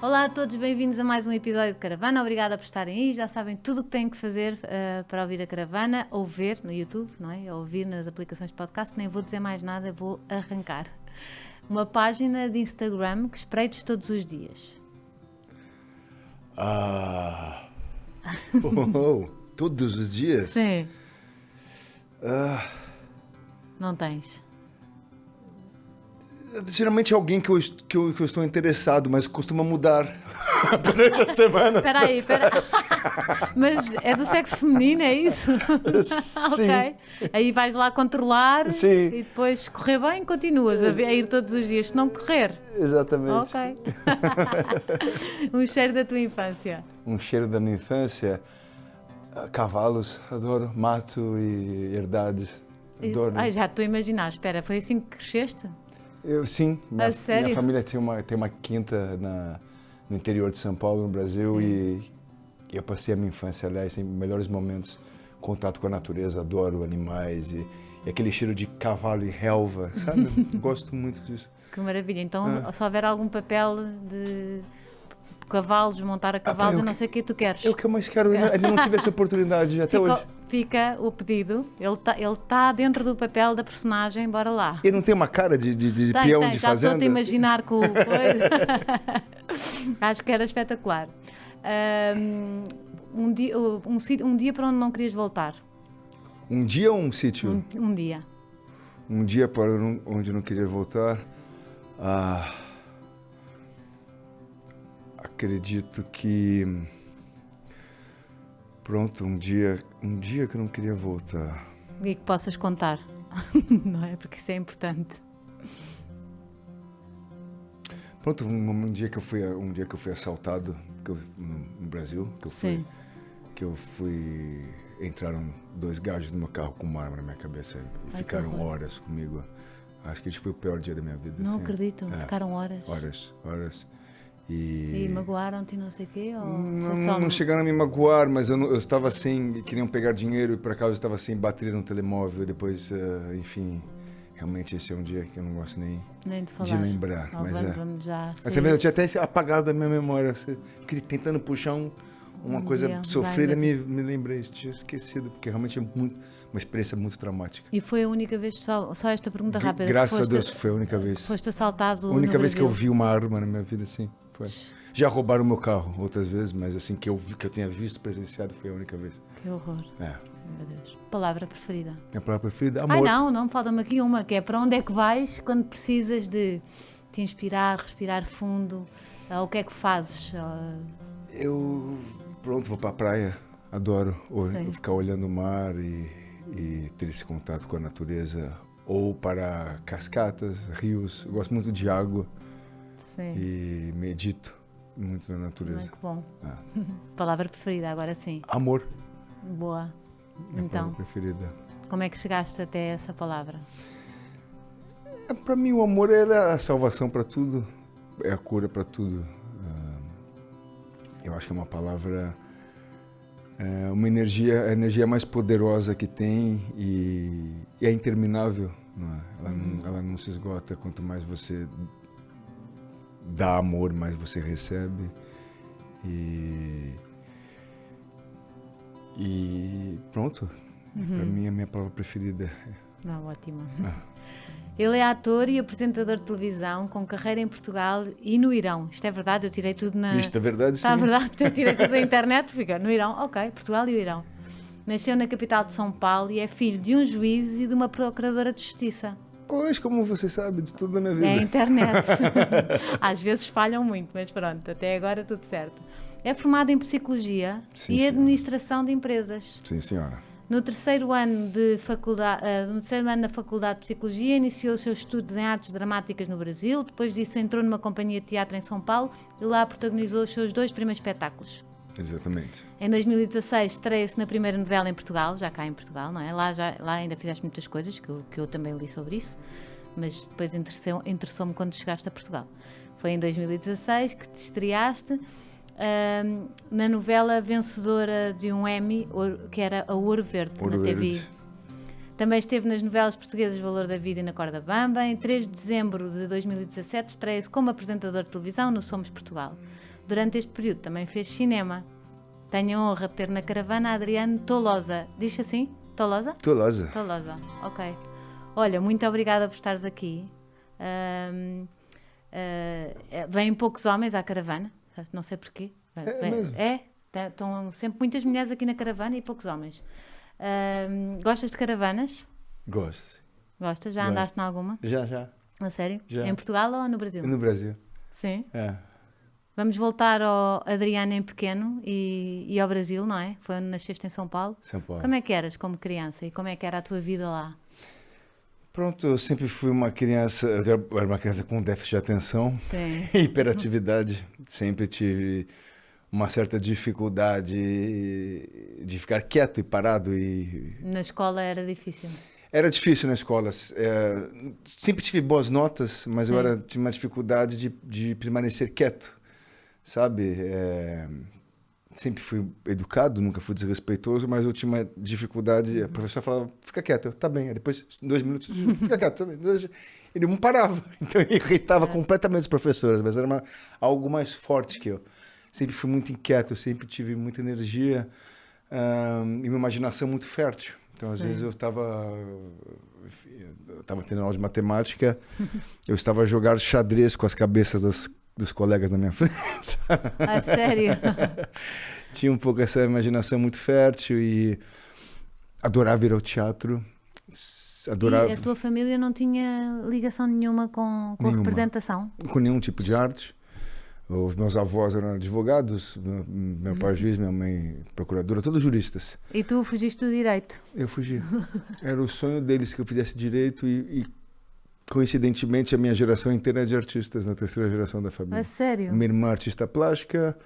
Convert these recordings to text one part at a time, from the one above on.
Olá a todos, bem-vindos a mais um episódio de Caravana. Obrigada por estarem aí. Já sabem tudo o que têm que fazer para ouvir a Caravana, ou ver no YouTube, não é? Ou ouvir nas aplicações de podcast. Nem vou dizer mais nada, vou arrancar. Uma página de Instagram que espreitos todos os dias. Todos os dias? Sim. Não tens? Geralmente é alguém que eu estou interessado, mas costuma mudar durante a semana. Espera aí. Mas é do sexo feminino, é isso? Sim. Ok. Aí vais lá controlar. Sim. E depois correr bem, continuas a ir todos os dias. Se não correr. Exatamente. Ok. Um cheiro da tua infância. Um cheiro da minha infância. Cavalos, adoro. Mato e herdades. Adoro. Ai, já estou a imaginar. Espera, foi assim que cresceste? Sim. Sério? Minha família tem uma quinta no interior de São Paulo, no Brasil, e eu passei a minha infância, aliás, em melhores momentos, contato com a natureza, adoro animais e aquele cheiro de cavalo e relva, sabe? Gosto muito disso. Que maravilha. Então, se houver algum papel de cavalos, montar a cavalos, eu não sei o que tu queres. Eu que mais quero, ainda não tive essa oportunidade até hoje. Fica o pedido, ele tá dentro do papel da personagem, bora lá. E não tem uma cara de peão de já fazenda? estou a imaginar com o Acho que era espetacular. Um dia para onde não querias voltar? Um dia ou um sítio? Um dia. Um dia para onde não queria voltar? Acredito que... Pronto, um dia que eu não queria voltar. E que possas contar, não é? Porque isso é importante. Pronto, um dia que eu fui assaltado no Brasil, entraram 2 gajos no meu carro com uma arma na minha cabeça e ficaram horas comigo. Acho que esse foi o pior dia da minha vida. Não acredito, ficaram horas. Horas. E magoaram-te não sei o quê? Ou não chegaram a me magoar, mas eu estava sem, queriam pegar dinheiro e por acaso eu estava sem bateria no telemóvel. Depois, enfim, realmente esse é um dia que eu não gosto nem de lembrar. Mas também eu tinha até apagado da minha memória, tentando puxar uma coisa sofrida, me lembrei, tinha esquecido, porque realmente é uma experiência muito traumática. E foi a única vez, só esta pergunta rápida. Graças a Deus foi a única vez. Foste assaltado no Brasil. A única vez que eu vi uma arma na minha vida, sim. Foi. Já roubaram o meu carro outras vezes, mas assim que eu tenha visto, presenciado, foi a única vez. Que horror. Meu Deus. Palavra preferida? Minha palavra preferida? Amor. Não, falta-me aqui uma, que é para onde é que vais quando precisas de te inspirar, respirar fundo? O que é que fazes? Eu, vou para a praia, adoro ficar olhando o mar e ter esse contato com a natureza, ou para cascatas, rios. Eu gosto muito de água. Sim. E medito muito na natureza. Que bom. Palavra preferida, agora sim. Amor. Boa. Minha palavra preferida. Como é que chegaste até essa palavra? Para mim o amor era a salvação para tudo, é a cura para tudo. Eu acho que é uma palavra, uma energia, a energia mais poderosa que tem e é interminável. Não é? Ela não se esgota. Quanto mais você dá amor, mais você recebe. E pronto. Para mim é a minha palavra preferida. Ótimo. Ele é ator e apresentador de televisão com carreira em Portugal e no Irão. Isto é verdade? Eu tirei tudo na... Isto é verdade, sim. Está verdade? Eu tirei tudo da internet. Fica no Irão. Ok, Portugal e o Irão. Nasceu na capital de São Paulo e é filho de um juiz e de uma procuradora de justiça. Pois, como você sabe de tudo da minha vida. É a internet. Às vezes falham muito, mas pronto, até agora tudo certo. É formado em Psicologia e Administração de Empresas. Sim, senhora. No terceiro ano na Faculdade de Psicologia, iniciou os seus estudos em artes dramáticas no Brasil. Depois disso, entrou numa companhia de teatro em São Paulo e lá protagonizou os seus 2 primeiros espetáculos. Exatamente. Em 2016, estreia-se na primeira novela em Portugal, já cá em Portugal, não é? Lá ainda fizeste muitas coisas, que eu também li sobre isso, mas depois interessou-me quando chegaste a Portugal. Foi em 2016 que te estreaste na novela vencedora de um Emmy, que era a Ouro Verde, na TV. Também esteve nas novelas portuguesas Valor da Vida e Na Corda Bamba. Em 3 de dezembro de 2017 estreia-se como apresentador de televisão no Somos Portugal. Durante este período também fez cinema. Tenho a honra de ter na caravana Adriano Tolosa. Diz assim? Tolosa? Tolosa. Tolosa, ok. Olha, muito obrigada por estares aqui. Vêm poucos homens à caravana, não sei porquê. Estão sempre muitas mulheres aqui na caravana e poucos homens. Gostas de caravanas? Gosto. Gostas? Já andaste em alguma? Já. A sério? Já. Em Portugal ou no Brasil? No Brasil. Sim? É. Vamos voltar ao Adriano em pequeno e ao Brasil, não é? Foi onde nasceste em São Paulo. São Paulo. Como é que eras como criança e como é que era a tua vida lá? Pronto, eu sempre fui uma criança, eu era uma criança com déficit de atenção Sim. e hiperatividade. Sempre tive uma certa dificuldade de ficar quieto e parado. Na escola era difícil? Era difícil na escola. Sempre tive boas notas, mas Sim. eu tinha uma dificuldade de permanecer quieto, sabe? Sempre fui educado, nunca fui desrespeitoso, mas eu tinha uma dificuldade. A professora falava, fica quieto. Eu, tá bem. Aí depois, 2 minutos, fica quieto. Tá bem. Ele não parava. Então eu irritava completamente os professores, mas era algo mais forte que eu. Sempre fui muito inquieto, sempre tive muita energia e uma imaginação muito fértil. Então, às vezes, eu estava tendo aula de matemática, eu estava a jogar xadrez com as cabeças dos colegas na minha frente. Ah, sério? Tinha um pouco essa imaginação muito fértil e adorava ir ao teatro. Adorava... E a tua família não tinha ligação nenhuma com a representação? Com nenhum tipo de arte. Os meus avós eram advogados, meu pai juiz, minha mãe procuradora, todos juristas. E tu fugiste do direito? Eu fugi. Era o sonho deles que eu fizesse direito e coincidentemente, a minha geração inteira é de artistas, na terceira geração da família. É sério? Minha irmã é artista plástica,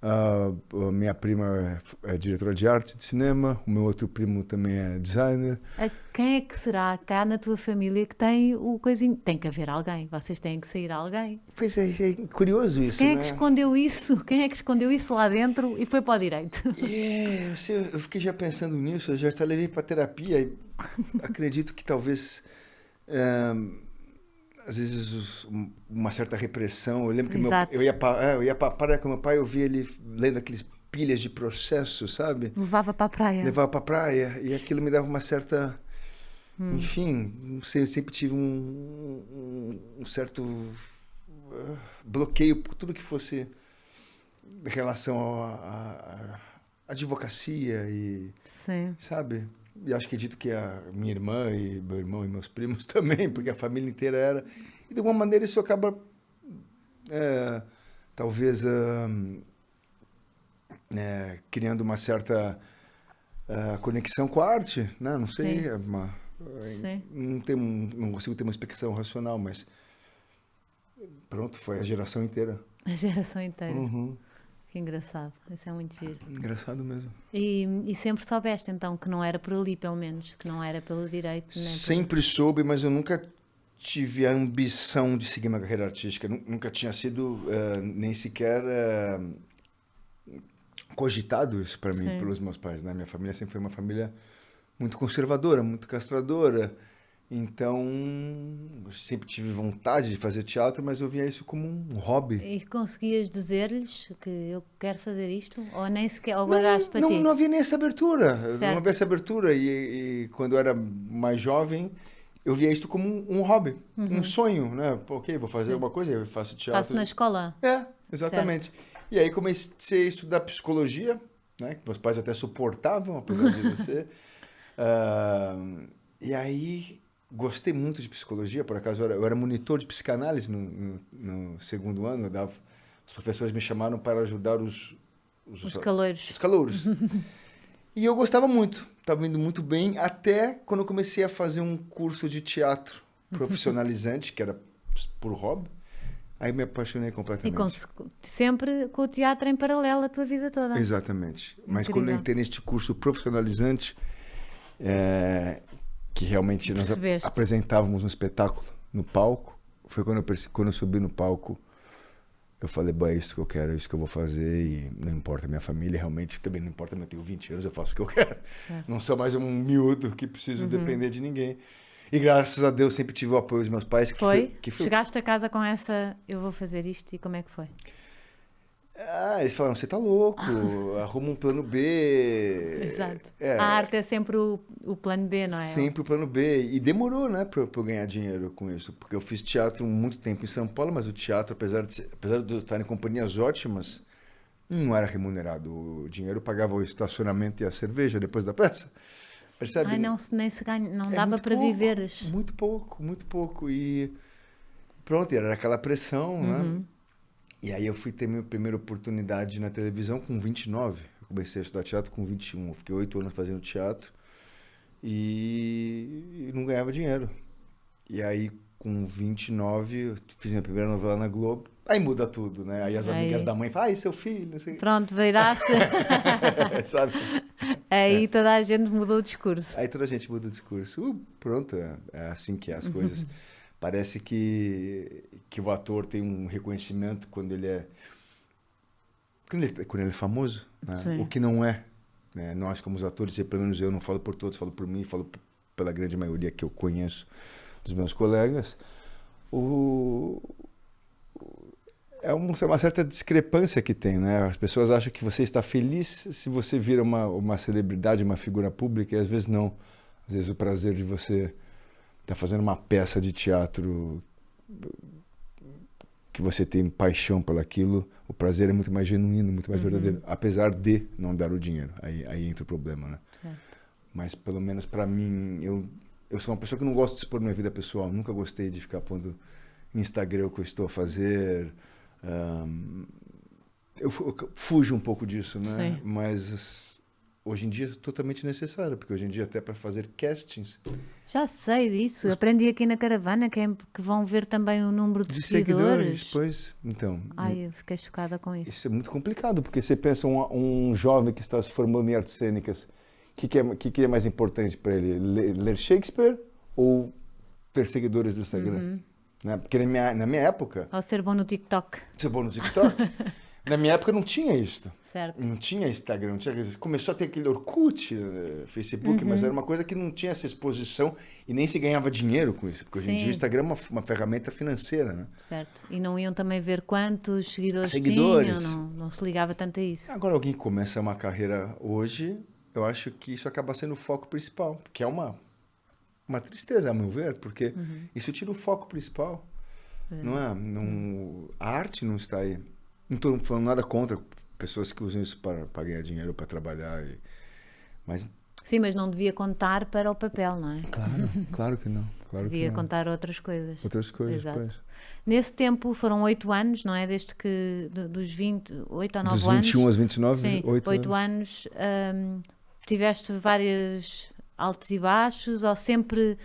a minha prima é diretora de arte, de cinema, o meu outro primo também é designer. Quem é que será cá na tua família que tem o coisinho? Tem que haver alguém, vocês têm que sair alguém. Pois é curioso isso, Quem é que escondeu isso? Quem é que escondeu isso lá dentro e foi para o direito? Eu fiquei já pensando nisso, eu já até levei para terapia e acredito que talvez... às vezes uma certa repressão. Eu lembro que eu ia para a praia com meu pai, eu via ele lendo aqueles pilhas de processo, sabe? Levava para a praia. Levava para a praia e aquilo me dava uma certa... Enfim, não sei, eu sempre tive um certo bloqueio por tudo que fosse em relação à advocacia e... Sim. Sabe? E acho que acredito que a minha irmã e meu irmão e meus primos também, porque a família inteira era. E de alguma maneira isso acaba, talvez, criando uma certa conexão com a arte, né? Não sei, Sim. Não consigo ter uma explicação racional, mas pronto, foi a geração inteira. A geração inteira. Uhum. Que engraçado, isso é muito giro. Engraçado mesmo. E sempre soubeste então que não era por ali, pelo menos, que não era pelo direito? Sempre soube, mas eu nunca tive a ambição de seguir uma carreira artística. Nunca tinha sido nem sequer cogitado isso para mim, pelos meus pais, né? Minha família sempre foi uma família muito conservadora, muito castradora. Então, eu sempre tive vontade de fazer teatro, mas eu via isso como um hobby. E conseguias dizer-lhes que eu quero fazer isto? Ou nem sequer guardaste para ti? Não havia nem essa abertura. Certo. Não havia essa abertura. E quando eu era mais jovem, eu via isso como um hobby, um sonho, né? Ok, vou fazer alguma coisa, eu faço teatro. Faço na escola? Exatamente. Certo. E aí comecei a estudar psicologia, né? Que meus pais até suportavam, apesar de não ser. E aí... Gostei muito de psicologia, por acaso eu era monitor de psicanálise no segundo ano. Os professores me chamaram para ajudar os calouros. Os calouros. E eu gostava muito, estava indo muito bem, até quando eu comecei a fazer um curso de teatro profissionalizante, que era por hobby. Aí me apaixonei completamente. E sempre com o teatro em paralelo a tua vida toda. Exatamente. Mas Incrível. quando eu entrei neste curso profissionalizante... que realmente nós apresentávamos um espetáculo no palco. Foi quando eu subi no palco, eu falei, bom, é isso que eu quero, é isso que eu vou fazer, e não importa a minha família, realmente também não importa, eu tenho 20 anos, eu faço o que eu quero. Certo. Não sou mais um miúdo que preciso depender de ninguém. E graças a Deus sempre tive o apoio dos meus pais. Foi? Chegaste a casa com essa, eu vou fazer isto, e como é que foi? Eles falaram, você tá louco, arruma um plano B. Exato. A arte é sempre o plano B, não é? Sempre o plano B. E demorou, né, pra eu ganhar dinheiro com isso. Porque eu fiz teatro muito tempo em São Paulo, mas o teatro, apesar de eu estar em companhias ótimas, não era remunerado. O dinheiro pagava o estacionamento e a cerveja depois da peça. Percebe? Não se ganha, não dava para viveres. Muito pouco, muito pouco. E pronto, era aquela pressão, né? E aí eu fui ter minha primeira oportunidade na televisão com 29. Eu comecei a estudar teatro com 21. Eu fiquei 8 anos fazendo teatro e não ganhava dinheiro. E aí com 29 eu fiz minha primeira novela na Globo. Aí muda tudo, né? Aí as amigas da mãe falam, ai, seu filho, não sei. Pronto, viraste. Sabe? Aí toda a gente mudou o discurso. Aí toda a gente muda o discurso. Pronto, é assim que é as coisas. Parece que o ator tem um reconhecimento quando ele é famoso, né? O que não é. Né? Nós, como os atores, e pelo menos eu não falo por todos, falo por mim, falo pela grande maioria que eu conheço dos meus colegas, é uma certa discrepância que tem, né? As pessoas acham que você está feliz se você vira uma celebridade, uma figura pública, e às vezes não. Às vezes o prazer de você estar fazendo uma peça de teatro que você tem paixão por aquilo, o prazer é muito mais genuíno, muito mais verdadeiro, apesar de não dar o dinheiro. Aí entra o problema, né? Certo. Mas pelo menos para mim, eu sou uma pessoa que não gosta de expor minha vida pessoal. Nunca gostei de ficar pondo no Instagram o que eu estou a fazer. Eu fujo um pouco disso, né? Sim. Mas hoje em dia é totalmente necessário, porque hoje em dia até para fazer castings... Já sei disso. Eu aprendi aqui na caravana que vão ver também o número de seguidores. Pois, então... Ai, eu fiquei chocada com isso. Isso é muito complicado, porque você pensa um jovem que está se formando em artes cênicas, o que é mais importante para ele? Ler Shakespeare ou ter seguidores do Instagram? Né? Porque na minha época... Ou ser bom no TikTok. Ser bom no TikTok? Na minha época não tinha isso. Certo. Não tinha Instagram, não tinha... Começou a ter aquele Orkut, Facebook, mas era uma coisa que não tinha essa exposição e nem se ganhava dinheiro com isso. Porque hoje em dia o Instagram é uma ferramenta financeira, né? Certo. E não iam também ver quantos seguidores tinham, não se ligava tanto a isso. Agora alguém começa uma carreira hoje, eu acho que isso acaba sendo o foco principal, porque é uma tristeza, a meu ver, porque isso tira o foco principal. Não é? A arte não está aí. Não estou falando nada contra pessoas que usam isso para ganhar dinheiro, para trabalhar. Mas... Sim, mas não devia contar para o papel, não é? Claro que não. Devia contar outras coisas. Outras coisas, exato. Pois. Nesse tempo foram 8 anos, não é? Desde que, dos 8 a 9 anos. Dos 21 aos 29, sim, 8 anos. Tiveste vários altos e baixos, ou sempre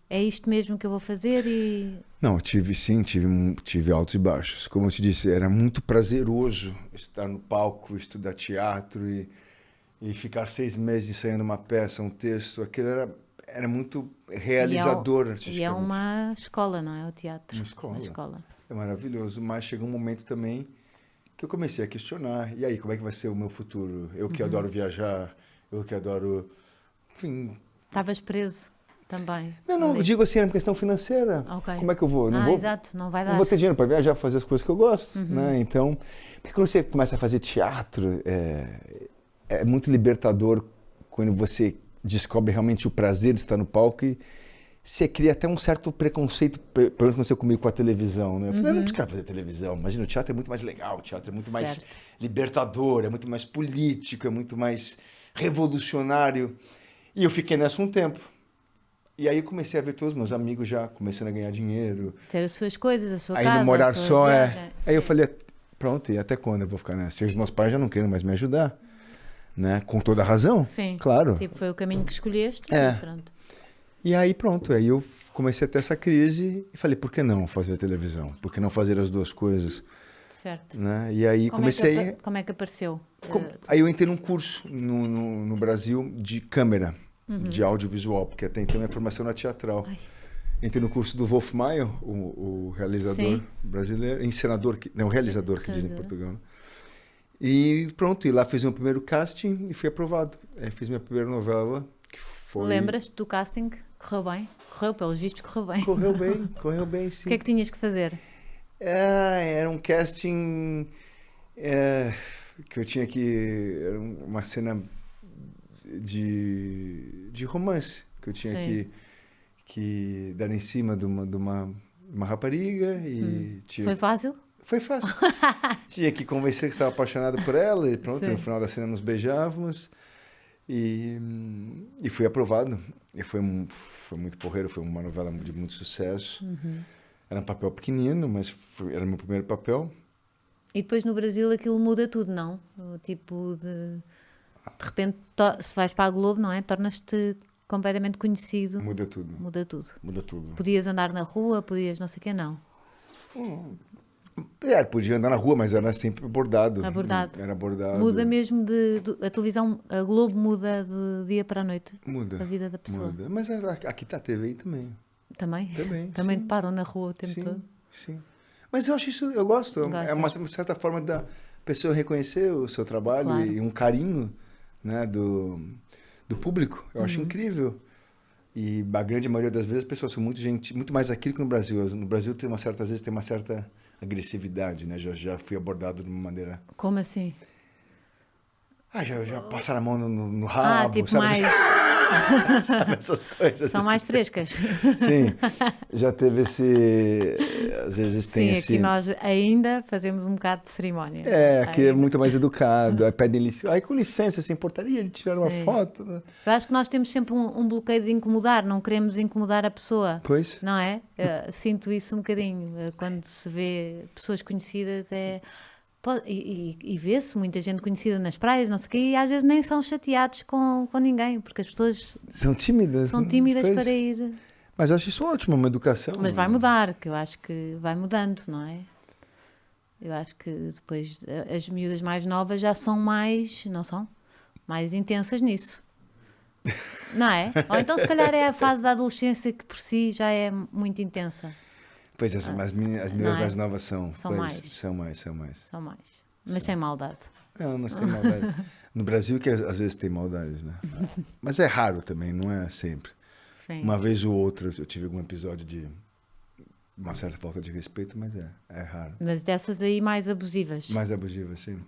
é isto mesmo que eu vou fazer e... Não, tive altos e baixos. Como eu te disse, era muito prazeroso estar no palco, estudar teatro e ficar 6 meses ensaiando uma peça, um texto. Aquilo era muito realizador artisticamente. E é uma escola, não é? O teatro. Uma escola. É maravilhoso, mas chegou um momento também que eu comecei a questionar. E aí, como é que vai ser o meu futuro? Eu que adoro viajar, eu que adoro... Enfim... Estavas preso também. Não, eu digo assim, é uma questão financeira. Okay. Como é que eu vou? Exato, não vai dar. Não vou ter dinheiro para viajar, fazer as coisas que eu gosto, né? Então, porque quando você começa a fazer teatro, é muito libertador quando você descobre realmente o prazer de estar no palco e você cria até um certo preconceito, pelo menos aconteceu comigo com a televisão, né? Eu falei, não precisa fazer televisão, imagina, o teatro é muito mais legal, o teatro é muito mais libertador, é muito mais político, é muito mais revolucionário. E eu fiquei nessa um tempo. E aí comecei a ver todos os meus amigos já começando a ganhar dinheiro. Ter as suas coisas, a sua aí casa, não morar só, viagem. Aí eu falei, pronto, e até quando eu vou ficar nessa? Os meus pais já não querem mais me ajudar, né? Com toda a razão. Sim. Claro. Tipo, foi o caminho que escolheste e pronto. E aí pronto, aí eu comecei a ter essa crise e falei, por que não fazer televisão? Por que não fazer as duas coisas? Certo. Né? E aí comecei... Como é que apareceu? Aí eu entrei num curso no Brasil de câmera. De audiovisual, porque até então minha formação era teatral. Entrei no curso do Wolf Maia, o realizador brasileiro, encenador, não, realizador que diz em Portugal. E pronto, e lá fiz meu primeiro casting e fui aprovado. Fiz minha primeira novela, que foi... Lembras-te do casting? Correu bem? Correu, pelos vistos, correu bem. Correu bem, sim. O que é que tinhas que fazer? Era um casting que eu tinha que... Era uma cena de romance, que eu tinha que dar em cima de uma rapariga e... Foi fácil? Foi fácil. Tinha que convencer que estava apaixonado por ela e pronto, no final da cena nos beijávamos e fui aprovado. E foi muito porreiro, foi uma novela de muito sucesso. Era um papel pequenino, mas era meu primeiro papel. E depois no Brasil aquilo muda tudo, não? O tipo de repente, se vais para a Globo, não é? Tornas-te completamente conhecido. Muda tudo. Muda tudo. Muda tudo. Podias andar na rua, podias não sei o quê, não. Podia andar na rua, mas era sempre abordado. Era abordado. Muda mesmo a televisão, a Globo muda de dia para a noite. Muda. A vida da pessoa. Muda. Mas aqui está a TV também. Também? Também te param na rua o tempo todo? Sim. Mas eu acho isso, eu gosto. É uma certa forma da pessoa reconhecer o seu trabalho e um carinho, né, do público. Eu acho incrível. E a grande maioria das vezes as pessoas são muito mais aquilo que no Brasil. No Brasil às vezes tem uma certa agressividade, né? Já fui abordado de uma maneira... Como assim? Já passaram a mão no rabo, tipo sabe? mais... Sabe essas coisas? São mais frescas. Sim, já teve esse... Às vezes tem sim, esse... aqui nós ainda fazemos um bocado de cerimónia. Aqui é muito mais educado. Aí pedem licença. Com licença, se importaria de tirar uma foto? Né? Eu acho que nós temos sempre um bloqueio de incomodar, não queremos incomodar a pessoa. Pois. Não é? Sinto isso um bocadinho. Quando se vê pessoas conhecidas, e vê-se muita gente conhecida nas praias, não sei o quê, e às vezes nem são chateados com ninguém, porque as pessoas são tímidas para ir. Mas eu acho isso ótimo, uma educação. Mas vai mudar, que eu acho que vai mudando, não é? Eu acho que depois as miúdas mais novas já são mais intensas nisso. Não é? Ou então se calhar é a fase da adolescência que por si já é muito intensa. Pois as minhas mais novas são mais. São mais. Mas sem maldade. Não sem maldade. No Brasil que às vezes tem maldade, né? Mas é raro também, não é sempre. Sim. Uma vez ou outra eu tive algum episódio de uma certa falta de respeito, mas é raro. Mas dessas aí mais abusivas. Mais abusivas, sim.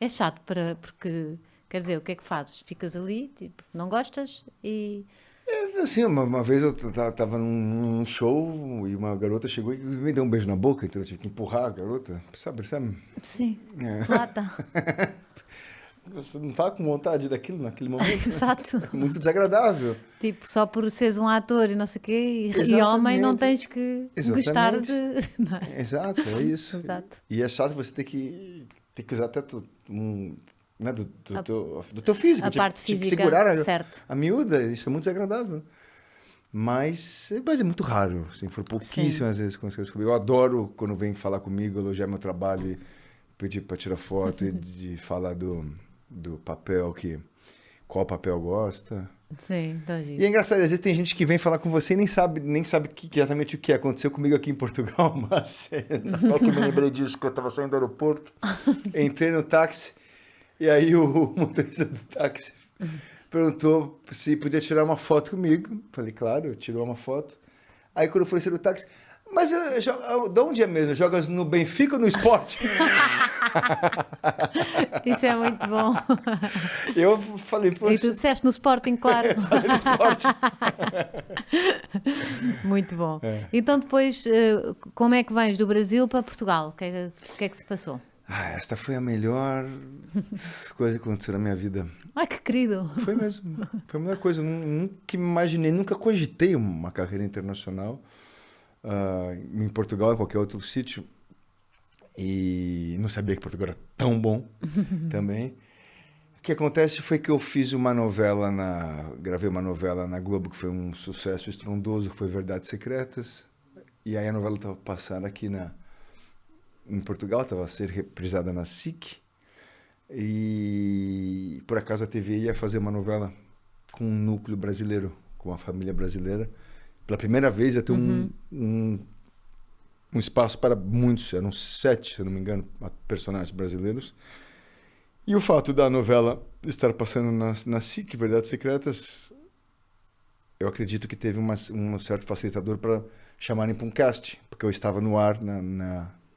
É chato porque, quer dizer, o que é que fazes? Ficas ali, tipo, não gostas e... Assim, uma vez eu tava num show e uma garota chegou e me deu um beijo na boca, então eu tive que empurrar a garota, sabe? Sim, lata. Você não tá com vontade daquilo naquele momento? Exato. É muito desagradável. Tipo, só por seres um ator e não sei o quê, e homem não tens que gostar de... Não é? Exato, é isso. Exato. E é chato você ter que usar até né, do teu físico. A parte física, segurar certo. A miúda, isso é muito desagradável. Mas é muito raro, assim, foram pouquíssimas vezes que eu adoro quando vem falar comigo, elogiar meu trabalho e pedir para tirar foto e de falar do papel, qual papel gosta. Sim, tá E é engraçado, às vezes tem gente que vem falar com você e nem sabe exatamente o que aconteceu comigo aqui em Portugal, mas na que eu me lembrei disso, que eu estava saindo do aeroporto, entrei no táxi, e aí o motorista do táxi perguntou se podia tirar uma foto comigo. Falei, claro, tirou uma foto. Aí quando eu fui sair do táxi, mas de onde é mesmo? Jogas no Benfica ou no Sport? Isso é muito bom. Eu falei, poxa... E tu disseste no Sporting, claro. Falei no Sport. Muito bom. Então depois, como é que vens do Brasil para Portugal? O que é que se passou? Esta foi a melhor coisa que aconteceu na minha vida. Ai, que querido. Foi mesmo. Foi a melhor coisa. Nunca me imaginei, nunca cogitei uma carreira internacional em Portugal, em qualquer outro sítio. E não sabia que Portugal era tão bom também. O que acontece foi que eu fiz uma novela, gravei uma novela na Globo que foi um sucesso estrondoso, que foi Verdades Secretas. E aí a novela estava passando aqui em Portugal, estava a ser reprisada na SIC. E por acaso a TV ia fazer uma novela com um núcleo brasileiro, com uma família brasileira. pela primeira vez ia ter um espaço para muitos, eram 7, se eu não me engano, personagens brasileiros. E o fato da novela estar passando na SIC, Verdades Secretas, eu acredito que teve um certo facilitador para chamarem para um cast, porque eu estava no ar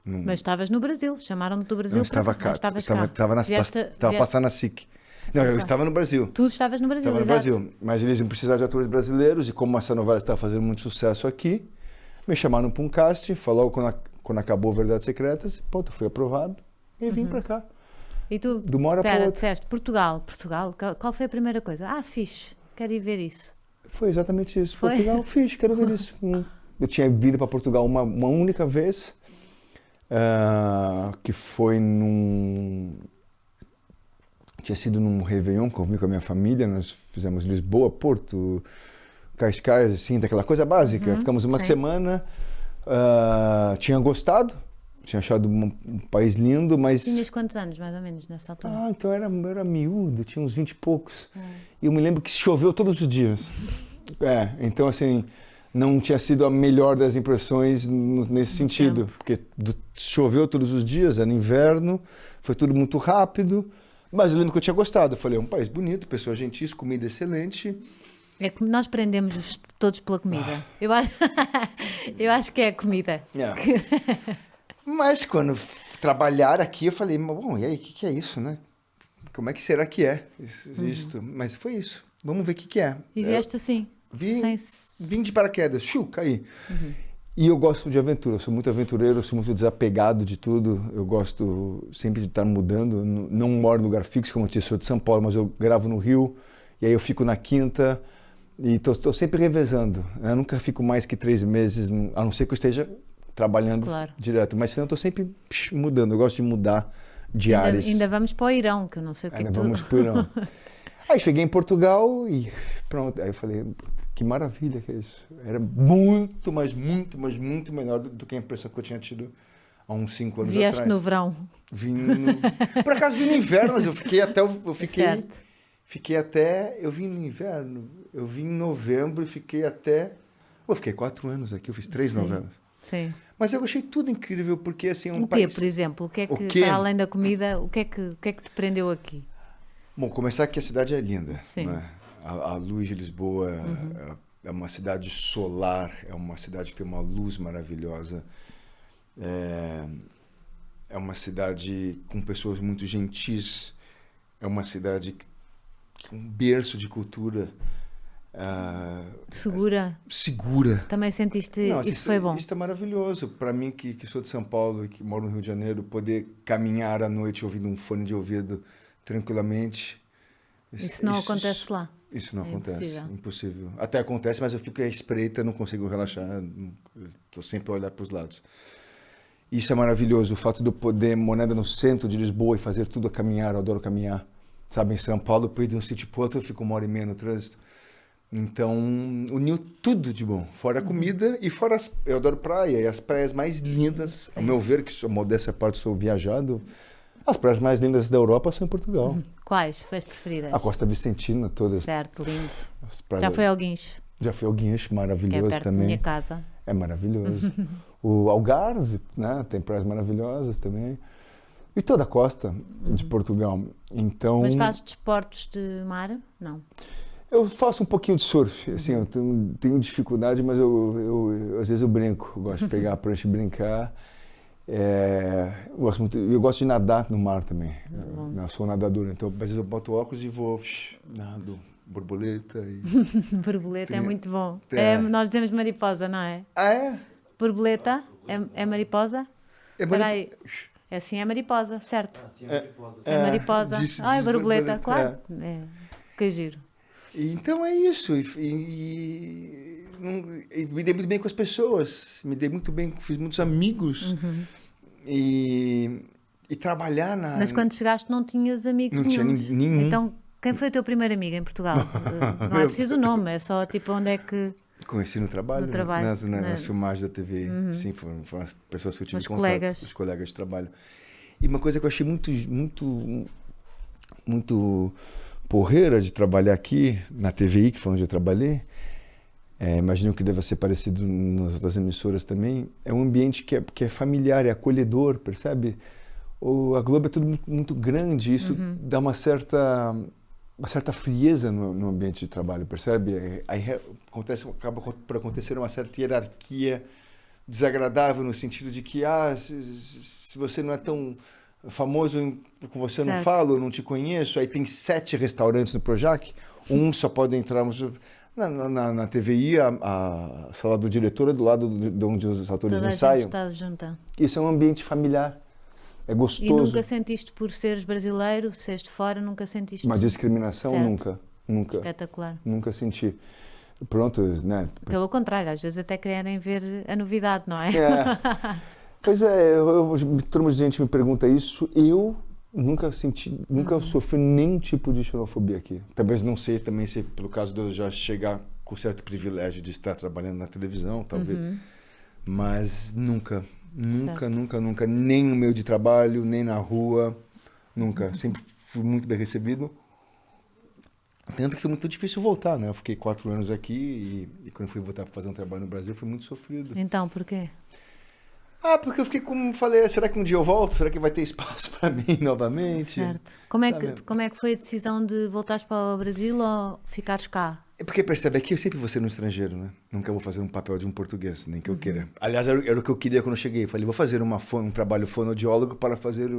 Mas estavas no Brasil, chamaram-te do Brasil. Não, estava cá, estava passando na SIC. Não, eu estava no Brasil. Tu estavas no Brasil, Estava no Brasil, mas eles iam precisar de atores brasileiros, e como essa novela estava fazendo muito sucesso aqui, me chamaram para um casting, falou quando acabou Verdades Secretas, pronto, fui aprovado e vim para cá. E tu, de uma hora para outra, disseste Portugal, qual foi a primeira coisa? Fixe, quero ir ver isso. Foi exatamente isso. Foi? Portugal, fixe, quero ver isso. Eu tinha vindo para Portugal uma única vez, que foi tinha sido num Réveillon comigo, com a minha família, nós fizemos Lisboa, Porto, Cascais, assim, daquela coisa básica. Ficamos uma semana, tinha gostado, tinha achado um país lindo, mas... Tinhas quantos anos, mais ou menos, nessa altura? Então eu era miúdo, tinha uns 20 e poucos. E eu me lembro que choveu todos os dias. Então assim, não tinha sido a melhor das impressões nesse sentido. Porque choveu todos os dias, era inverno, foi tudo muito rápido. Mas eu lembro que eu tinha gostado. Eu falei, é um país bonito, pessoas gentis, comida excelente. É que nós prendemos todos pela comida. Eu acho que é a comida. Mas quando trabalhar aqui, eu falei, bom, e aí, o que é isso, né? Como é que será que é isto? Mas foi isso. Vamos ver o que é. E vieste assim? Vim de paraquedas, caí. E eu gosto de aventura, eu sou muito aventureiro, eu sou muito desapegado de tudo. Eu gosto sempre de estar mudando. Não moro em lugar fixo, como eu disse, sou de São Paulo, mas eu gravo no Rio. E aí eu fico na quinta e estou sempre revezando. Eu nunca fico mais que 3 meses, a não ser que eu esteja trabalhando direto. Mas senão eu estou sempre mudando, eu gosto de mudar de áreas. Ainda vamos para o Irão, que eu não sei o que ainda vamos para o Irão. Aí cheguei em Portugal e pronto. Aí eu falei, que maravilha que é isso. Era muito, mas muito melhor do que a impressão que eu tinha tido há uns 5 anos atrás. Vieste no verão. Por acaso vim no inverno, mas eu vim no inverno, eu vim em novembro e fiquei até... Eu fiquei 4 anos aqui, eu fiz 3 novelas. Sim. Mas eu achei tudo incrível, porque assim... O quê, por exemplo? O que é que, para além da comida, o que é que te prendeu aqui? Bom, começar que a cidade é linda. Sim. Né? A luz de Lisboa é uma cidade solar, é uma cidade que tem uma luz maravilhosa. É uma cidade com pessoas muito gentis. É uma cidade que é um berço de cultura. Segura. Também sentiste isso foi bom? Isso é maravilhoso. Para mim, que sou de São Paulo e que moro no Rio de Janeiro, poder caminhar à noite ouvindo um fone de ouvido tranquilamente. Isso não acontece lá? Isso não acontece. Impossível. Até acontece, mas eu fico à espreita, não consigo relaxar. Estou sempre a olhar para os lados. Isso é maravilhoso. O fato de eu poder morar no centro de Lisboa e fazer tudo a caminhar. Eu adoro caminhar. Sabe, em São Paulo, depois de um sítio para outro, eu fico 1h30 no trânsito. Então, uniu tudo de bom. Fora a comida e fora... Eu adoro praia. E as praias mais lindas, ao meu ver, que sou modéstia à parte, sou viajado... As praias mais lindas da Europa são em Portugal. Quais? As preferidas? A Costa Vicentina, todas. Certo, lindo. Já foi ao Guincho? Já fui ao Guincho, maravilhoso que é perto também. Da minha casa. É maravilhoso. O Algarve, né? Tem praias maravilhosas também. E toda a costa de Portugal. Então... Mas fazes desportos de mar? Não. Eu faço um pouquinho de surf. Assim, eu tenho dificuldade, mas às vezes eu brinco. Eu gosto de pegar a prancha e brincar. Eu gosto de nadar no mar também. Eu sou nadador, então às vezes eu boto óculos e vou nado, borboleta. Borboleta é muito bom. Nós dizemos mariposa, não é? Borboleta é mariposa? Espera aí. Assim é mariposa, certo? É mariposa. É borboleta, claro. Que giro. Então é isso. Me dei muito bem com as pessoas, me dei muito bem, fiz muitos amigos. E trabalhar na... Mas quando chegaste não tinhas amigos nenhum. Não tinha nenhum. Então, quem foi o teu primeiro amigo em Portugal? Não é preciso o nome, é só tipo onde é que... Conheci no trabalho, nas filmagens da TV. Sim, foram as pessoas que eu tive contato, os colegas de trabalho. E uma coisa que eu achei muito porreira de trabalhar aqui, na TVI, que foi onde eu trabalhei, imagino que deva ser parecido nas outras emissoras também, é um ambiente que é familiar, é acolhedor, percebe? A Globo é tudo muito, muito grande, isso dá uma certa frieza no ambiente de trabalho, percebe? Aí acaba por acontecer uma certa hierarquia desagradável no sentido de que se você não é tão famoso, com você eu não falo, eu não te conheço, aí tem 7 restaurantes no Projac, um só pode entrar... Na TVI, a sala do diretor é do lado de onde os atores ensaiam. Está junto. Isso é um ambiente familiar. É gostoso. E nunca sentiste, por seres brasileiro, seres de fora, nunca sentiste... Uma discriminação? Nunca. Espetacular. Nunca senti. Pronto, né? Pelo contrário, às vezes até querem ver a novidade, não é? Pois é, toda gente me pergunta isso, eu nunca sofri nenhum tipo de xenofobia aqui. Talvez não sei também se pelo caso de eu já chegar com certo privilégio de estar trabalhando na televisão, talvez. Mas nunca, nem no meio de trabalho, nem na rua, nunca. Sempre fui muito bem recebido. Tanto que foi muito difícil voltar, né? Eu fiquei 4 anos aqui e quando fui voltar para fazer um trabalho no Brasil foi muito sofrido. Então, por quê? Porque eu fiquei falei, será que um dia eu volto? Será que vai ter espaço para mim novamente? Certo. Como é que foi a decisão de voltares para o Brasil ou ficares cá? Porque percebe, aqui eu sempre vou ser no estrangeiro, né? Nunca vou fazer um papel de um português, nem que eu queira. Aliás, era o que eu queria quando eu cheguei. Eu falei, vou fazer um trabalho fonoaudiólogo para fazer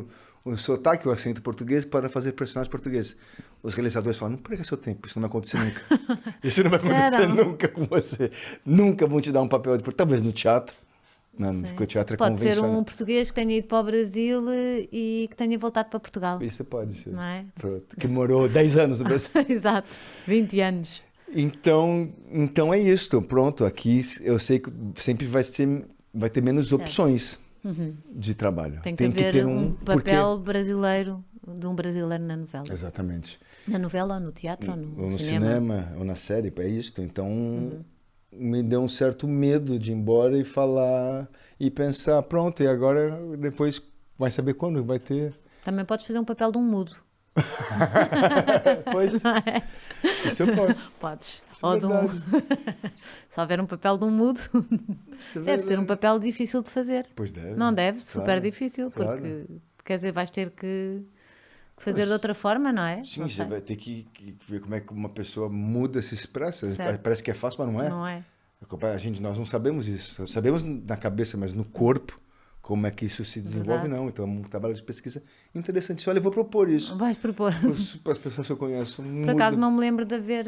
o sotaque, o acento português, para fazer personagens portugueses. Os realizadores falam, não perca seu tempo, isso não vai acontecer nunca. Isso não vai acontecer nunca com você. Nunca vão te dar um papel de português. Talvez no teatro. Não, porque o teatro é pode ser um português que tenha ido para o Brasil e que tenha voltado para Portugal. Isso pode ser. Não é? Pronto. Que morou 10 anos no Brasil. Exato, 20 anos. Então é isso. Pronto, aqui eu sei que sempre vai ter menos opções de trabalho. Tem que haver um papel brasileiro, de um brasileiro na novela. Exatamente. Na novela, ou no teatro, ou no cinema, ou na série, é isso. Então... me deu um certo medo de ir embora e falar e pensar, pronto, e agora depois vai saber quando vai ter. Também podes fazer um papel de um mudo. Pois, isso eu posso. Podes. Ou de um... Se houver um papel de um mudo, deve ser um papel difícil de fazer. Pois deve. Não deve, super difícil, porque quer dizer, vais ter que fazer de outra forma, não é? Sim, você vai ter que ver como é que uma pessoa muda, se expressa. Certo. Parece que é fácil, mas não é. Não é. Nós não sabemos isso. Sabemos na cabeça, mas no corpo, como é que isso se desenvolve, não. Então, é um trabalho de pesquisa interessante. Olha, eu vou propor isso. Vais propor. Para as pessoas que eu conheço. Por acaso não me lembro de haver,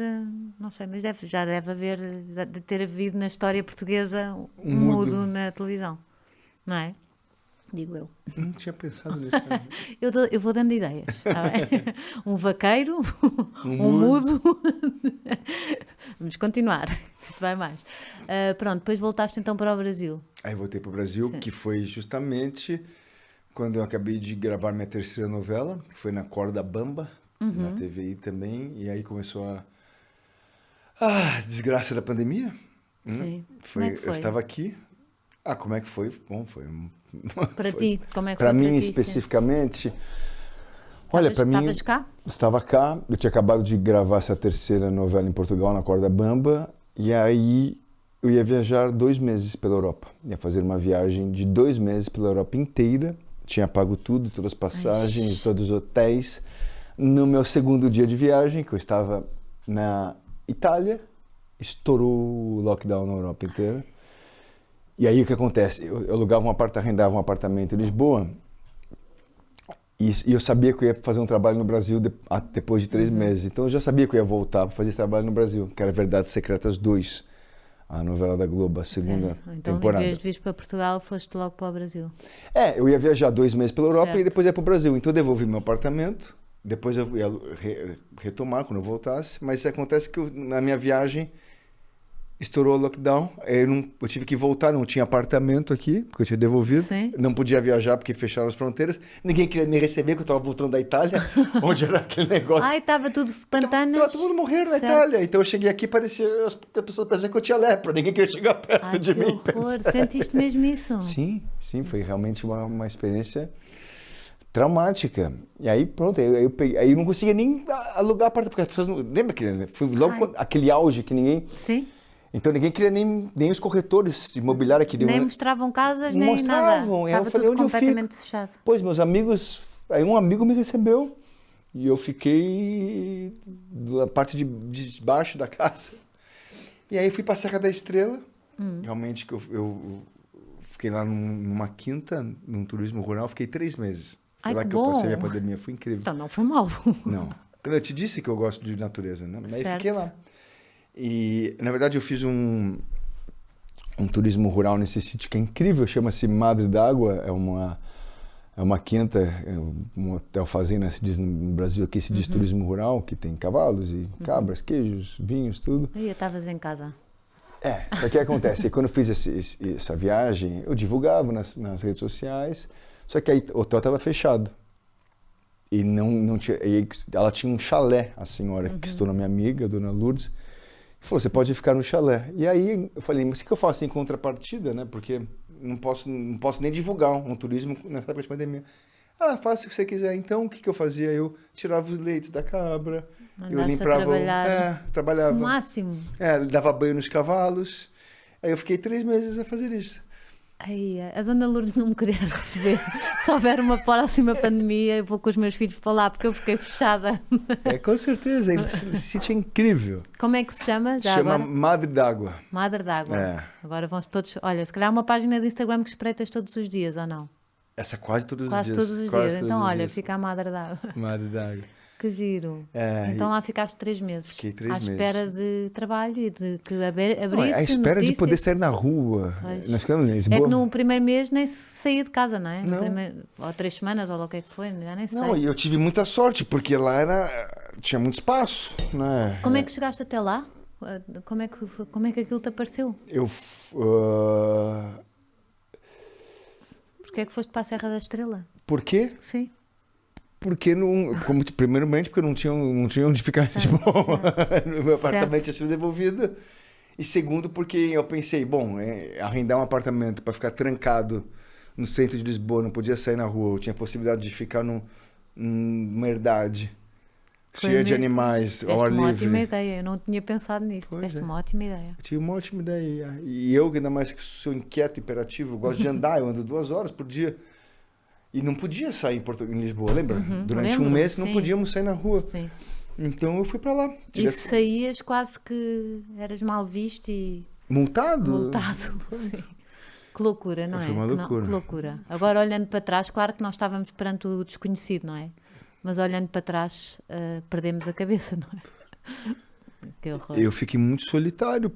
não sei, mas já deve haver, de ter havido na história portuguesa um mudo na televisão. Não é? Digo eu. Não tinha pensado nisso. Eu vou dando ideias. Tá bem? Um vaqueiro, um mudo. Vamos continuar. Isto vai mais. Pronto, depois voltaste então para o Brasil. Aí voltei para o Brasil, que foi justamente quando eu acabei de gravar minha 3ª novela, que foi na Corda Bamba, na TVI também. E aí começou a desgraça da pandemia. Sim. Como é que foi? Eu estava aqui. Como é que foi? Bom, foi... Para ti, como é que foi? Para mim, especificamente... Olha, para mim... Estavas cá? Estava cá. Eu tinha acabado de gravar essa 3ª novela em Portugal, na Corda Bamba. E aí eu ia viajar 2 meses pela Europa. Ia fazer uma viagem de 2 meses pela Europa inteira. Tinha pago tudo, todas as passagens, todos os hotéis. No meu 2º dia de viagem, que eu estava na Itália, estourou o lockdown na Europa inteira. E aí o que acontece? Eu arrendava um apartamento em Lisboa e eu sabia que eu ia fazer um trabalho no Brasil depois de 3 meses. Então eu já sabia que eu ia voltar para fazer esse trabalho no Brasil, que era Verdades Secretas 2, a novela da Globo, a 2ª então, temporada. Em vez de vir para Portugal, foste logo para o Brasil. Eu ia viajar 2 meses pela Europa e depois ia para o Brasil. Então eu devolvi meu apartamento, depois eu ia retomar quando eu voltasse, mas acontece que na minha viagem... estourou o lockdown, eu tive que voltar, não tinha apartamento aqui, porque eu tinha devolvido. Sim. Não podia viajar porque fecharam as fronteiras. Ninguém queria me receber, porque eu estava voltando da Itália, onde era aquele negócio. Estava tudo pantanas. Todo mundo morrendo na Itália. Então eu cheguei aqui, parecia as pessoas pareciam que eu tinha lepra, ninguém queria chegar perto de mim. Sentiste mesmo isso? Sim, foi realmente uma experiência traumática. E aí, pronto, aí eu não conseguia nem alugar apartamento, porque as pessoas não... Lembra que fui logo aquele auge que ninguém... Sim. Então ninguém queria, nem os corretores de imobiliária queriam. Nem mostravam casas, nem nada. Eu falei, onde completamente eu fico? Fechado. Pois, meus amigos... Aí um amigo me recebeu e eu fiquei na parte de baixo da casa. E aí fui pra Serra da Estrela. Realmente que eu fiquei lá numa quinta, num turismo rural, fiquei 3 meses. Foi lá que eu passei a pandemia, foi incrível. Então não foi mal. Não. Eu te disse que eu gosto de natureza, né? Mas aí Certo. fiquei lá. E, na verdade, eu fiz um turismo rural nesse sítio que é incrível, chama-se Madre d'Água, é uma quinta, um hotel fazenda, se diz no Brasil, aqui se diz turismo rural, que tem cavalos e cabras, queijos, vinhos, tudo. E estavas em casa. Só que acontece, quando eu fiz essa viagem, eu divulgava nas redes sociais, só que aí o hotel estava fechado. E não tinha, e ela tinha um chalé, a senhora que se tornou minha amiga, a dona Lourdes, falou, você pode ficar no chalé. E aí eu falei, mas o que eu faço em contrapartida, né? Porque não posso nem divulgar um turismo nessa época de pandemia. Faça o que você quiser. Então, o que eu fazia? Eu tirava os leites da cabra, eu limpava... trabalhava. O máximo. Dava banho nos cavalos. Aí eu fiquei 3 meses a fazer isso. Ai, a dona Lourdes não me queria receber. Se houver uma próxima pandemia, eu vou com os meus filhos para lá, porque eu fiquei fechada. Com certeza. Esse sítio é incrível. Como é que se chama? Chama Madre d'Água. Madre d'Água. Agora vão-se todos... Olha, se calhar uma página de Instagram que espreitas todos os dias, ou não? Essa quase todos os dias. Quase todos os dias. Então, olha, fica a Madre d'Água. Madre d'Água. Que giro. Então lá ficaste 3 meses. Fiquei 3 meses. À espera de trabalho e de que abrisse. À espera notícias. De poder sair na rua. Nós ficamos em Lisboa. É que no primeiro mês nem saía de casa, não é? Não. Ou 3 semanas, ou o que é que foi, já nem sei. Não, e eu tive muita sorte, porque lá tinha muito espaço, né? Como é que chegaste até lá? Como é que aquilo te apareceu? Porquê é que foste para a Serra da Estrela? Por quê? Sim. Porque primeiramente porque eu não tinha onde ficar em Lisboa. Meu apartamento tinha sido devolvido. E segundo, porque eu pensei, arrendar um apartamento para ficar trancado no centro de Lisboa, não podia sair na rua, eu tinha a possibilidade de ficar numa herdade cheia de animais, ao ar livre. Tiveste uma ótima ideia, eu não tinha pensado nisso. Tiveste uma ótima ideia. Eu tive uma ótima ideia. E eu, ainda mais que sou inquieto, hiperativo, gosto de andar, eu ando 2 horas por dia. E não podia sair em Lisboa, lembra? Durante um mês não podíamos sair na rua. Sim. Então eu fui para lá. E saías quase que eras mal visto e... Multado, sim. Que loucura, não é? Foi uma loucura. Que loucura. Agora, olhando para trás, claro que nós estávamos perante o desconhecido, não é? Mas olhando para trás, perdemos a cabeça, não é? Que horror. Eu fiquei muito solitário,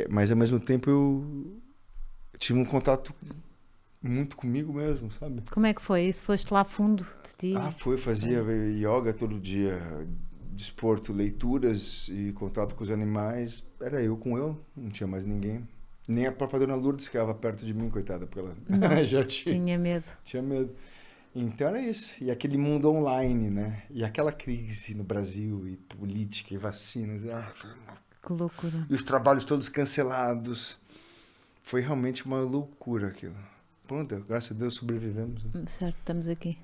mas ao mesmo tempo eu tive um contato muito comigo mesmo, sabe? Como é que foi isso? Foste lá fundo de ti? Fazia yoga todo dia, desporto, leituras e contato com os animais. Era eu com eu, não tinha mais ninguém. Nem a própria dona Lourdes ficava perto de mim, coitada, porque ela já tinha medo. Tinha medo. Então era isso. E aquele mundo online, né? E aquela crise no Brasil, e política, e vacinas. Que loucura. E os trabalhos todos cancelados. Foi realmente uma loucura aquilo. Pronto, graças a Deus sobrevivemos. Certo, estamos aqui.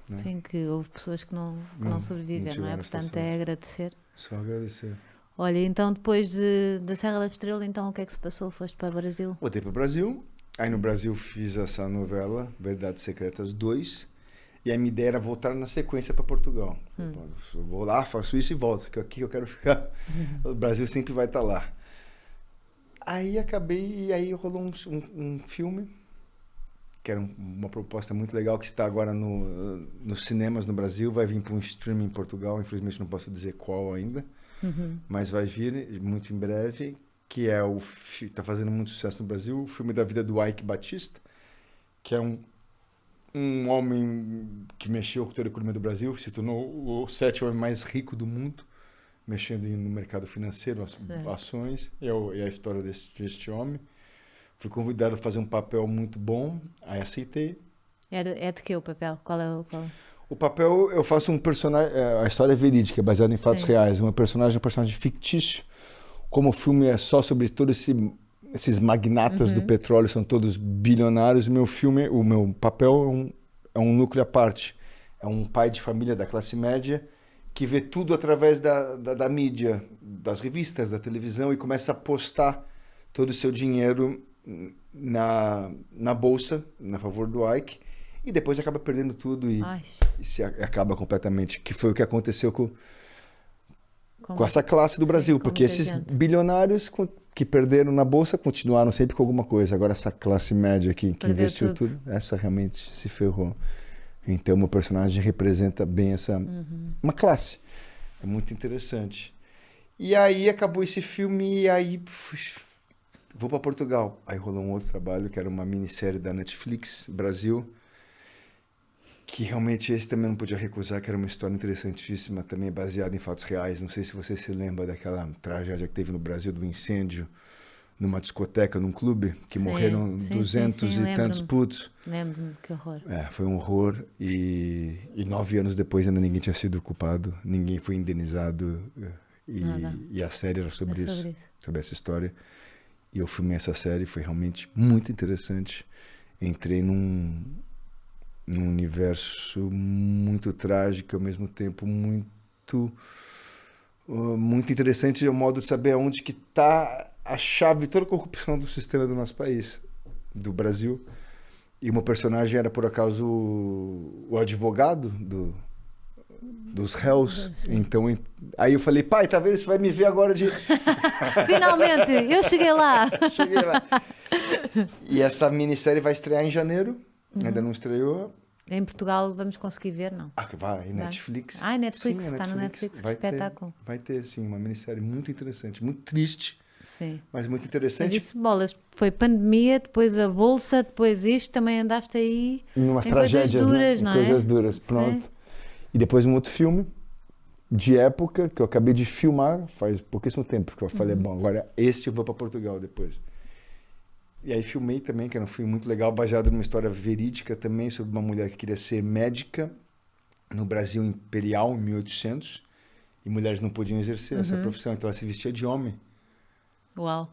Não. Sim, que houve pessoas que não sobreviveram, não é? Portanto, é agradecer. Só agradecer. Olha, então depois da Serra da Estrela, então o que é que se passou? Foste para o Brasil? Voltei para o Brasil. Aí no Brasil fiz essa novela, Verdades Secretas 2. E a minha ideia era voltar na sequência para Portugal. Eu vou lá, faço isso e volto, que aqui eu quero ficar. O Brasil sempre vai estar lá. Aí e aí rolou um filme, que era uma proposta muito legal, que está agora nos cinemas no Brasil, vai vir para um streaming em Portugal, infelizmente não posso dizer qual ainda, mas vai vir muito em breve, que está fazendo muito sucesso no Brasil, o filme da vida do Ike Batista, que é um homem que mexeu com toda a economia do Brasil, se tornou o 7º homem mais rico do mundo, mexendo no mercado financeiro, ações, é a história deste homem. Fui convidado a fazer um papel muito bom, aí aceitei. É de que o papel? Qual é o papel? O papel, eu faço um personagem, a história é verídica, é baseada em fatos reais, um personagem fictício. Como o filme é só sobre todos esses magnatas do petróleo, são todos bilionários, o meu papel é um núcleo à parte. É um pai de família da classe média que vê tudo através da mídia, das revistas, da televisão, e começa a apostar todo o seu dinheiro na bolsa, a favor do Ike, e depois acaba perdendo tudo e se acaba completamente, que foi o que aconteceu com essa classe do Brasil, porque esses bilionários que perderam na bolsa continuaram sempre com alguma coisa. Agora essa classe média aqui, que investiu tudo, essa realmente se ferrou. Então, meu personagem representa bem uma classe. É muito interessante. E aí acabou esse filme e aí vou para Portugal. Aí rolou um outro trabalho, que era uma minissérie da Netflix Brasil, que realmente esse também não podia recusar, que era uma história interessantíssima, também baseada em fatos reais. Não sei se você se lembra daquela tragédia que teve no Brasil, do incêndio numa discoteca, num clube, que morreram 200 e tantos putos. Lembro-me, que horror. Foi um horror e 9 anos depois ainda ninguém tinha sido culpado, ninguém foi indenizado e a série era sobre isso, sobre essa história. E eu filmei essa série, foi realmente muito interessante. Entrei num universo muito trágico, ao mesmo tempo muito interessante, é o modo de saber onde que está a chave de toda a corrupção do sistema do nosso país, do Brasil. E o meu personagem era, por acaso, o advogado dos réus. Então, aí eu falei, pai, tá vendo? Você vai me ver agora de... Finalmente, eu cheguei lá. Cheguei lá. E essa minissérie vai estrear em janeiro, ainda não estreou. Em Portugal vamos conseguir ver, não? Vai, Netflix. Netflix, sim, está no Netflix, espetáculo. Vai ter, sim, uma minissérie muito interessante, muito triste, sim, mas muito interessante. Mas isso, bolas, foi pandemia, depois a bolsa, depois isto, também andaste aí em umas tragédias, coisas duras, não é? Coisas duras, pronto. Sim. E depois um outro filme de época, que eu acabei de filmar, faz pouquíssimo tempo, que eu falei, bom, agora eu vou para Portugal depois. E aí filmei também, que era um filme muito legal, baseado numa história verídica também, sobre uma mulher que queria ser médica no Brasil imperial, em 1800, e mulheres não podiam exercer essa profissão, então ela se vestia de homem. Uau!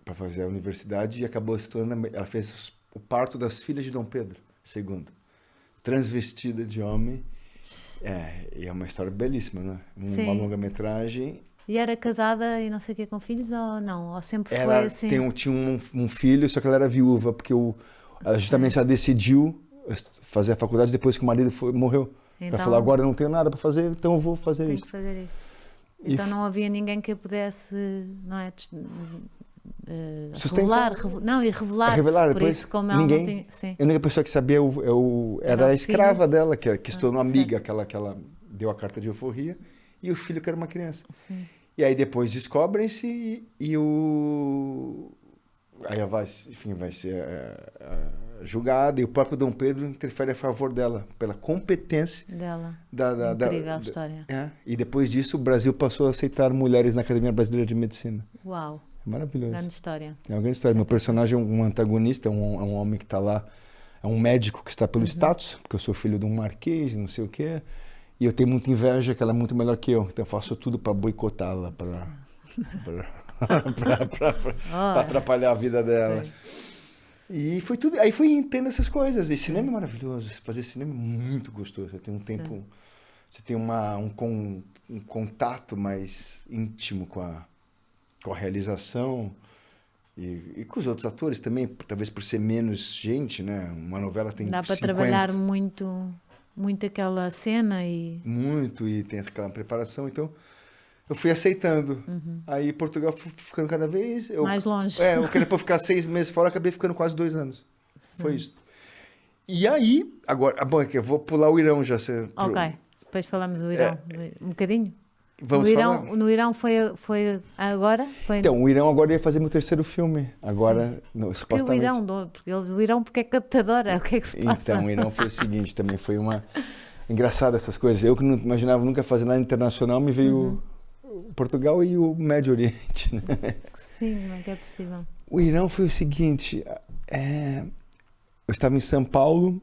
Para fazer a universidade, e acabou se tornando, ela fez o parto das filhas de Dom Pedro II, transvestida de homem. E é uma história belíssima, né? Uma longa-metragem. E era casada e não sei o que com filhos ou não? Ou sempre ela foi assim? Tinha um filho, só que ela era viúva, porque justamente ela decidiu fazer a faculdade depois que o marido morreu. Então, ela falou, agora eu não tenho nada para fazer, então eu vou fazer isso. Tem que fazer isso. Então não havia ninguém que a pudesse, não é? Revelar. Por depois, isso, como ela ninguém, não tinha... Sim. A única pessoa que sabia era a escrava dela, que estou uma amiga, que ela deu a carta de alforria, e o filho que era uma criança. Sim. E aí depois descobrem-se aí vai ser julgada, e o próprio Dom Pedro interfere a favor dela, pela competência dela. Incrível a história. E depois disso o Brasil passou a aceitar mulheres na Academia Brasileira de Medicina. Uau! É maravilhoso. Grande história. É uma grande história. Meu personagem é um antagonista, é um homem que está lá, é um médico que está pelo status, porque eu sou filho de um marquês, não sei o quê. E eu tenho muita inveja, que ela é muito melhor que eu. Então eu faço tudo para boicotá-la, para atrapalhar a vida dela. Sim. E foi tudo. Aí fui entendendo essas coisas. E cinema é maravilhoso. Fazer cinema é muito gostoso. Você tem um tempo, você tem um contato mais íntimo com a realização e com os outros atores também, talvez por ser menos gente, né? Uma novela tem 50. Dá para trabalhar muito aquela cena e tem aquela preparação, então eu fui aceitando. Aí Portugal fui ficando cada vez mais longe. Eu queria ficar 6 meses fora, acabei ficando quase 2 anos. Sim. Foi isso. E aí, agora, bom, é que eu vou pular o Irão já. Ok, depois falamos do Irão um bocadinho. Vamos no Irão foi agora? Então, o Irão agora ia fazer meu 3º filme. Agora, supostamente... O Irão porque é captadora, o que é que se passa? Então, o Irão foi o seguinte, também foi engraçado essas coisas. Eu que não imaginava nunca fazer nada internacional, me veio Portugal e o Médio Oriente, né? Sim, não é possível. O Irão foi o seguinte, eu estava em São Paulo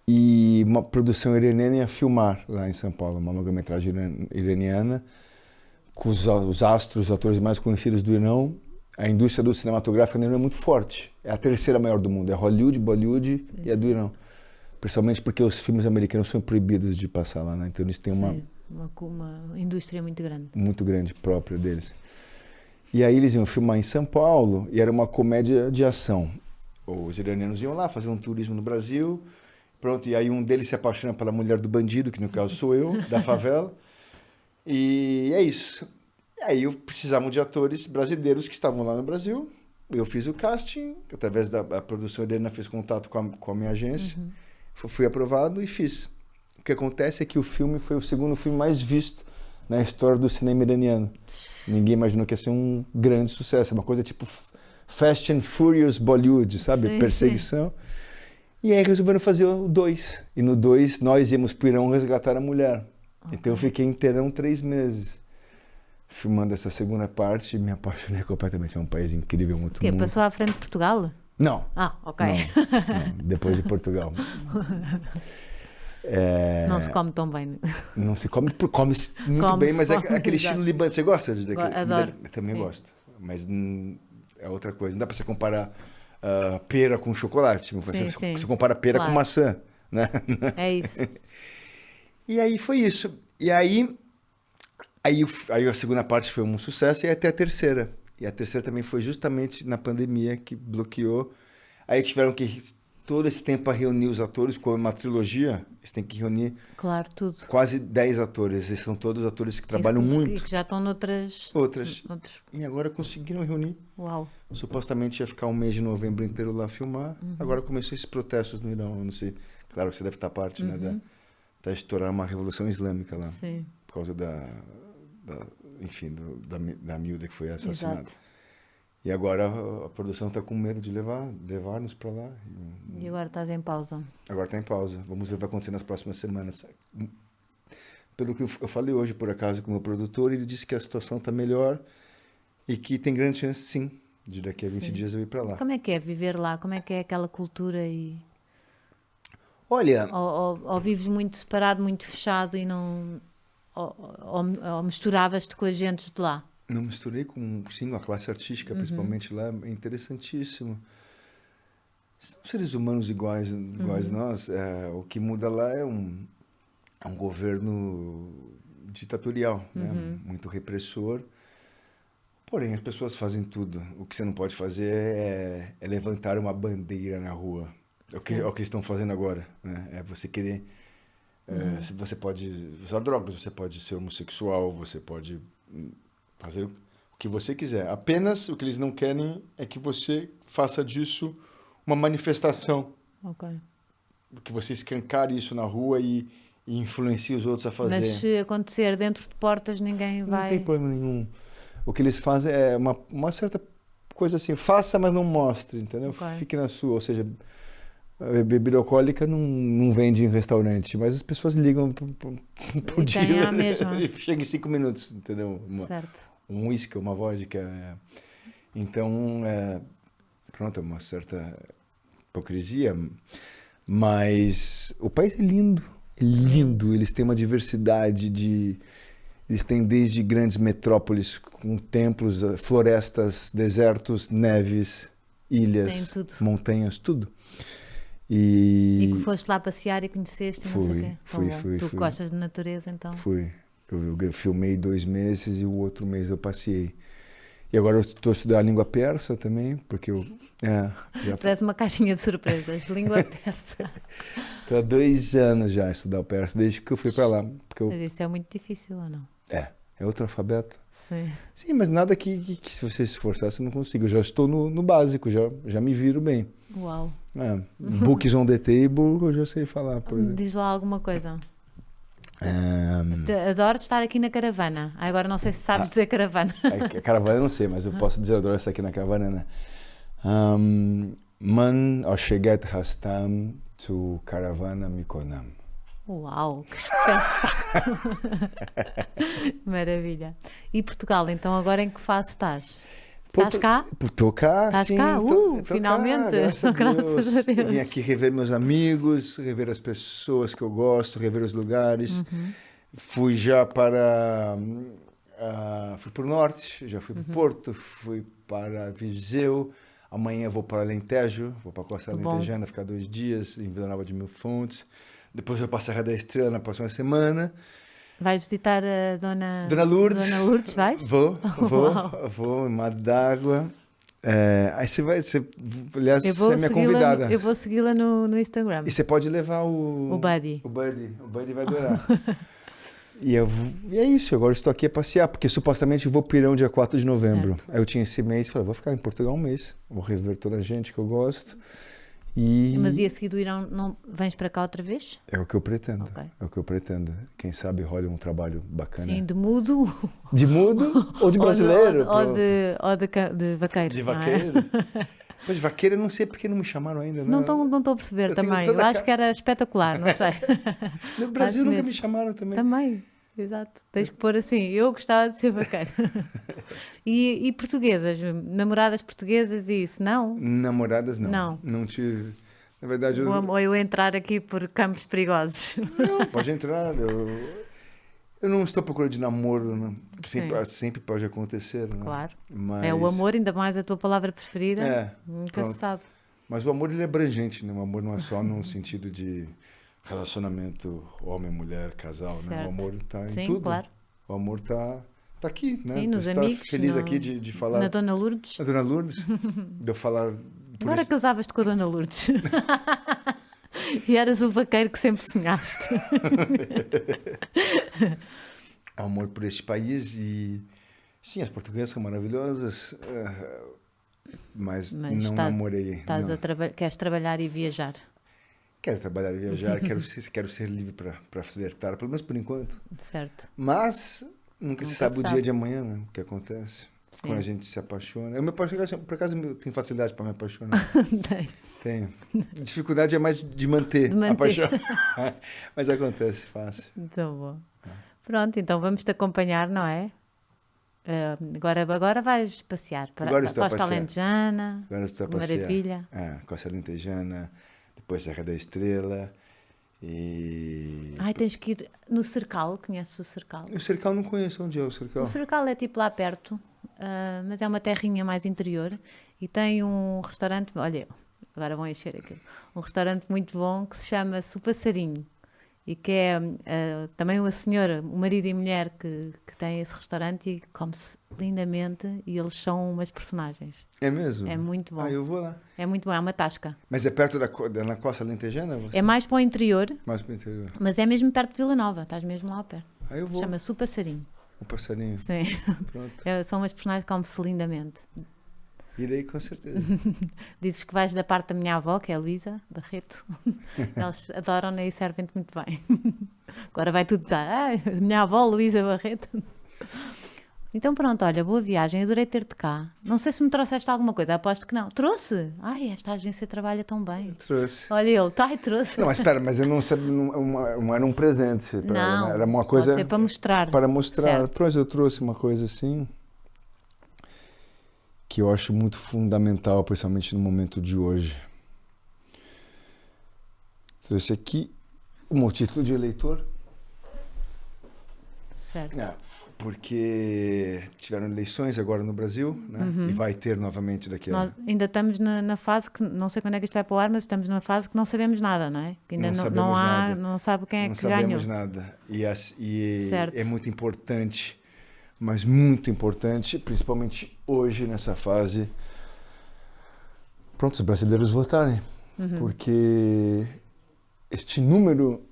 e uma produção iraniana ia filmar lá em São Paulo, uma longa-metragem iraniana, com os astros, os atores mais conhecidos do Irão. A indústria do cinematográfico no Irã é muito forte. É a 3ª maior do mundo, é Hollywood, Bollywood e a do Irão. Principalmente porque os filmes americanos são proibidos de passar lá, né? Então eles têm uma indústria muito grande. Muito grande própria deles. E aí eles iam filmar em São Paulo e era uma comédia de ação. Os iranianos iam lá fazer um turismo no Brasil, pronto, e aí um deles se apaixona pela mulher do bandido, que no caso sou eu, da favela, e é isso. E aí eu precisava de atores brasileiros que estavam lá no Brasil, eu fiz o casting, através da produção iraniana fez contato com a minha agência, fui aprovado e fiz. O que acontece é que o filme foi o segundo filme mais visto na história do cinema iraniano. Ninguém imaginou que ia ser um grande sucesso, uma coisa tipo Fast and Furious Bollywood, sabe? Sim, perseguição. Sim. E aí resolveram fazer o 2. E no 2 nós íamos para o Irão resgatar a mulher. Okay. Então eu fiquei inteirão 3 meses filmando essa segunda parte e me apaixonei completamente. É um país incrível, muito mundo. Passou à frente de Portugal? Não. Ah, ok. Não, depois de Portugal. Não se come tão bem. Não se come, come-se muito bem, mas é aquele estilo libanês. Você gosta daquele? Adoro. Eu também gosto. Mas é outra coisa. Não dá para você comparar pera com chocolate. Você compara pera com maçã, né? É isso. E aí foi isso. E aí a segunda parte foi um sucesso e até a terceira. E a terceira também foi justamente na pandemia que bloqueou. Aí tiveram que todo esse tempo para reunir os atores, como uma trilogia, eles têm que reunir quase 10 atores. Eles são todos atores que trabalham muito. E que já estão noutras... E agora conseguiram reunir. Uau. Supostamente ia ficar um mês de novembro inteiro lá filmar. Agora começou esses protestos no Irão, eu não sei. Claro que você deve estar parte, né? Tá estourando uma revolução islâmica lá. Sim. Por causa da miúda que foi assassinada. Exato. E agora a produção está com medo de levar-nos para lá. E agora estás em pausa? Agora está em pausa. Vamos ver o que vai acontecer nas próximas semanas. Pelo que eu falei hoje, por acaso, com o meu produtor, ele disse que a situação está melhor e que tem grande chance, sim, de daqui a 20 dias eu ir para lá. Como é que é viver lá? Como é que é aquela cultura? Olha... Ou vives muito separado, muito fechado e não... Ou misturavas-te com as gentes de lá? Não misturei com a classe artística, principalmente lá, é interessantíssimo. São seres humanos iguais nós. O que muda lá é um governo ditatorial, né? Muito repressor. Porém, as pessoas fazem tudo. O que você não pode fazer é levantar uma bandeira na rua. É o que eles estão fazendo agora, né? É você querer... Você pode usar drogas, você pode ser homossexual, você pode... fazer o que você quiser. Apenas o que eles não querem é que você faça disso uma manifestação. Ok. Que você escancare isso na rua e influencie os outros a fazer. Mas se acontecer dentro de portas, ninguém vai... Não tem problema nenhum. O que eles fazem é uma certa coisa assim, faça, mas não mostre, entendeu? Okay. Fique na sua, ou seja... Bebida alcoólica não vende em restaurante, mas as pessoas ligam por dia e chega em 5 minutos, entendeu? Um uísque, uma vodka. Então, pronto, é uma certa hipocrisia, mas o país é lindo, Eles têm uma diversidade eles têm desde grandes metrópoles com templos, florestas, desertos, neves, ilhas, montanhas, tudo. E que foste lá passear e conheceste, não sei o quê. Fui. Tu gostas de natureza, então? Fui. Eu filmei 2 meses e o outro mês eu passei. E agora eu estou estudando a língua persa também, porque eu... Fez uma caixinha de surpresas, língua persa. Estou há 2 anos já a estudar o persa, desde que eu fui para lá. Mas isso é muito difícil, ou não? É outro alfabeto. Sim. Sim, mas nada que se você se esforçar, você não consiga. Eu já estou no básico, já me viro bem. Uau. Books on the table, eu já sei falar, por exemplo. Diz lá alguma coisa. Adoro estar aqui na caravana. Agora não sei se sabes dizer caravana. A caravana eu não sei, mas eu posso dizer adoro estar aqui na caravana, né? Man Osheget Hastam to Caravana Mikonam. Uau, que espetáculo! Maravilha. E Portugal, então agora em que fase estás? Estás cá? Estou cá, estás sim. Cá? Tô finalmente! Cá, graças a Deus. Vim aqui rever meus amigos, rever as pessoas que eu gosto, rever os lugares. Fui já para... fui para o norte, já fui para Porto, fui para Viseu, Amanhã eu vou para Alentejo, vou para a Costa Alentejana, ficar 2 dias em Vila Nova de Mil Fontes. Depois eu vou para a Serra da Estrela na próxima semana. Vais visitar a Dona Lourdes? Dona Lourdes, vais? Vou, em Mar d'Água. Aí aliás, você é minha convidada. Eu vou segui-la no Instagram. E você pode levar o Buddy. O Buddy vai adorar. E é isso, agora eu estou aqui a passear, porque supostamente eu vou pirão dia 4 de novembro. Certo. Aí eu tinha esse mês, falei, vou ficar em Portugal um mês, vou rever toda a gente que eu gosto. Mas e a seguir do Irão, não vens para cá outra vez? É o que eu pretendo, é o que eu pretendo. Quem sabe rola um trabalho bacana. Sim, de mudo. De mudo ou de brasileiro? Ou de vaqueiro. De vaqueiro? Pois, vaqueiro eu não sei porque não me chamaram ainda. Não estou a perceber também. Eu acho que era espetacular, não sei. No Brasil nunca me chamaram também. Também, exato. Tens que pôr assim, eu gostava de ser vaqueiro. E portuguesas? Namoradas portuguesas e isso, não? Namoradas não. Não tive. Na verdade, ou eu entrar aqui por campos perigosos. Não, pode entrar. Eu não estou procurando de namoro, não. Sempre pode acontecer, né? Claro. Mas... É o amor, ainda mais a tua palavra preferida. Nunca se sabe. Mas o amor ele é abrangente, né? O amor não é só no sentido de relacionamento homem-mulher, casal, né? O amor está em tudo. Claro. O amor está aqui, né? Sim, nos tu amigos. Está feliz aqui de falar. Na Dona Lourdes. Na Dona Lourdes. De eu falar. Agora casavas-te com a Dona Lourdes. E eras o vaqueiro que sempre sonhaste. Amor por este país e sim, as portuguesas são maravilhosas, mas não namorei. Queres trabalhar e viajar? Quero trabalhar e viajar, quero ser livre para flertar, pelo menos por enquanto. Certo. Mas nunca se sabe o dia de amanhã, né? O que acontece. Sim. Quando a gente se apaixona. Eu me apaixono, por acaso eu tenho facilidade para me apaixonar. Tenho. Dificuldade é mais de manter a paixão. Mas acontece, fácil. Então, bom. Pronto, então vamos te acompanhar, não é? Agora vais passear para a Costa Alentejana. Agora estou a passear. Maravilha. Costa Alentejana, depois Serra da Estrela. Tens que ir no Cercal, conheces o Cercal? O Cercal não conheço, onde é o Cercal? O Cercal é tipo lá perto, mas é uma terrinha mais interior e tem um restaurante, olha, agora vão encher aquilo, um restaurante muito bom que se chama O Passarinho. E que é também uma senhora, o marido e mulher que tem esse restaurante e come-se lindamente e eles são umas personagens. É mesmo? É muito bom. Eu vou lá. É muito bom, é uma tasca. Mas é perto na Costa Alentejana? É mais para o interior. Mais para o interior. Mas é mesmo perto de Vila Nova, estás mesmo lá perto. Eu vou. Chama-se O Passarinho. O Passarinho. Sim. Pronto. São umas personagens que come-se lindamente. Irei com certeza. Dizes que vais da parte da minha avó, que é a Luísa Barreto. Eles adoram-na e servem-te muito bem. Agora vai tudo dizer, minha avó Luísa Barreto. Então pronto, olha, boa viagem, adorei ter-te cá. Não sei se me trouxeste alguma coisa, aposto que não. Trouxe? Esta agência trabalha tão bem. Trouxe. Olha ele, trouxe. Não, mas espera, mas eu não sabia, não era um presente para ela, né? Era uma coisa... Pode ser para mostrar. Para mostrar. Eu trouxe uma coisa assim... que eu acho muito fundamental, principalmente no momento de hoje. Trouxe aqui o meu título de eleitor. Certo. Porque tiveram eleições agora no Brasil, né? E vai ter novamente daqui a... Nós ainda estamos na fase que, não sei quando é que isto vai para o ar, mas estamos numa fase que não sabemos nada, não é? Que ainda não sabe quem é que ganhou. Não sabemos nada. E é muito importante, mas muito importante, principalmente hoje, nessa fase, os brasileiros votarem. Porque este número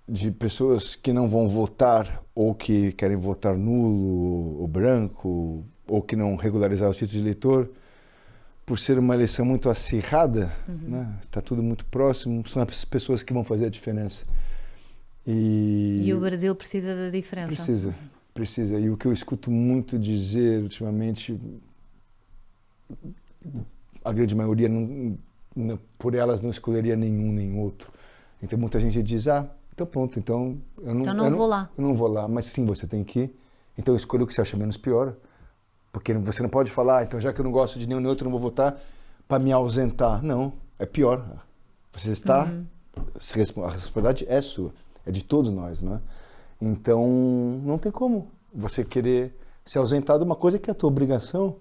de pessoas que não vão votar ou que querem votar nulo ou branco ou que não regularizaram o título de eleitor, por ser uma eleição muito acirrada, né? Está tudo muito próximo, são as pessoas que vão fazer a diferença. E o Brasil precisa da diferença. Precisa. E o que eu escuto muito dizer ultimamente, a grande maioria, por elas, não escolheria nenhum nem outro. Então muita gente diz, então pronto, então eu não vou lá. Eu não vou lá, mas sim, você tem que ir. Então escolha o que você acha menos pior. Porque você não pode falar, então já que eu não gosto de nenhum nem outro, eu não vou votar para me ausentar. Não, é pior. Você está, a responsabilidade é sua, é de todos nós, não é? Então não tem como você querer se ausentar de uma coisa que é a tua obrigação.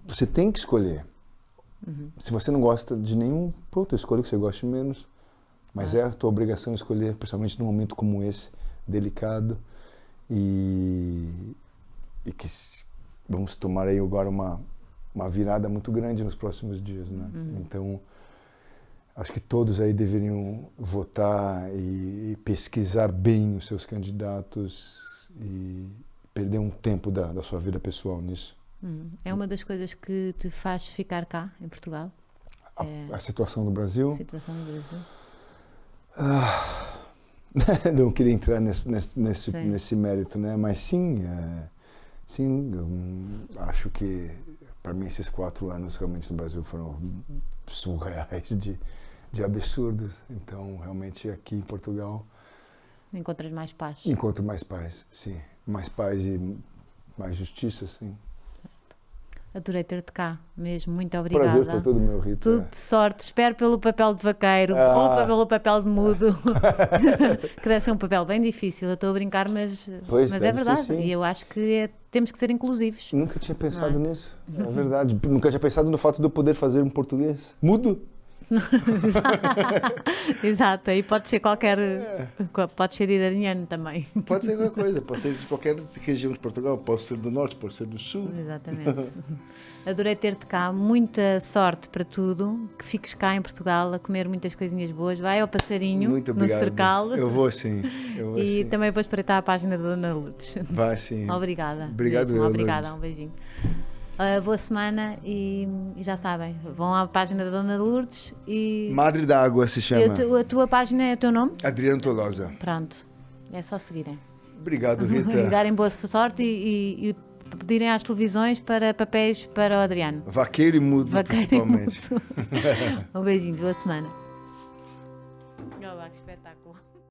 Você tem que escolher. Se você não gosta de nenhum, pronto, escolha o que você goste menos. Mas é a tua obrigação escolher, principalmente num momento como esse, delicado. E que vamos tomar aí agora uma virada muito grande nos próximos dias, né? Então, acho que todos aí deveriam votar e pesquisar bem os seus candidatos e perder um tempo da sua vida pessoal nisso. É uma das coisas que te faz ficar cá, em Portugal? A situação do Brasil? A situação do Brasil. Não queria entrar nesse mérito, né? Mas sim, eu acho que para mim esses 4 anos realmente no Brasil foram surreais de absurdos. Então, realmente aqui em Portugal... Encontras mais paz? Encontro mais paz, sim. Mais paz e mais justiça, sim. Adorei ter-te cá, mesmo. Muito obrigada. Prazer, foi todo meu, Rita. Tudo de sorte. Espero pelo papel de vaqueiro ou pelo papel de mudo. Que deve ser um papel bem difícil. Eu estou a brincar, mas é verdade. Ser, e eu acho que temos que ser inclusivos. Nunca tinha pensado nisso. É verdade. Nunca tinha pensado no fato de eu poder fazer um português mudo. Exato, aí pode ser pode ser iraniano também. Pode ser qualquer coisa, pode ser de qualquer região de Portugal, pode ser do norte, pode ser do sul. Exatamente. Adorei ter-te cá, muita sorte para tudo, que fiques cá em Portugal a comer muitas coisinhas boas, vai ao passarinho. Muito obrigado. No Cercal. Eu vou sim. E também vou espreitar a página da Dona Lourdes. Vai sim. Obrigada. Obrigado. Obrigada, um beijinho. Boa semana e já sabem, vão à página da Dona Lourdes e... Madre da Água se chama. A tua página é o teu nome? Adriano Tolosa. Pronto, é só seguirem. Obrigado, Rita. E darem boa sorte e pedirem às televisões para papéis para o Adriano. Vaqueiro e mudo, principalmente. Um beijinho, boa semana. Oh, que espetáculo.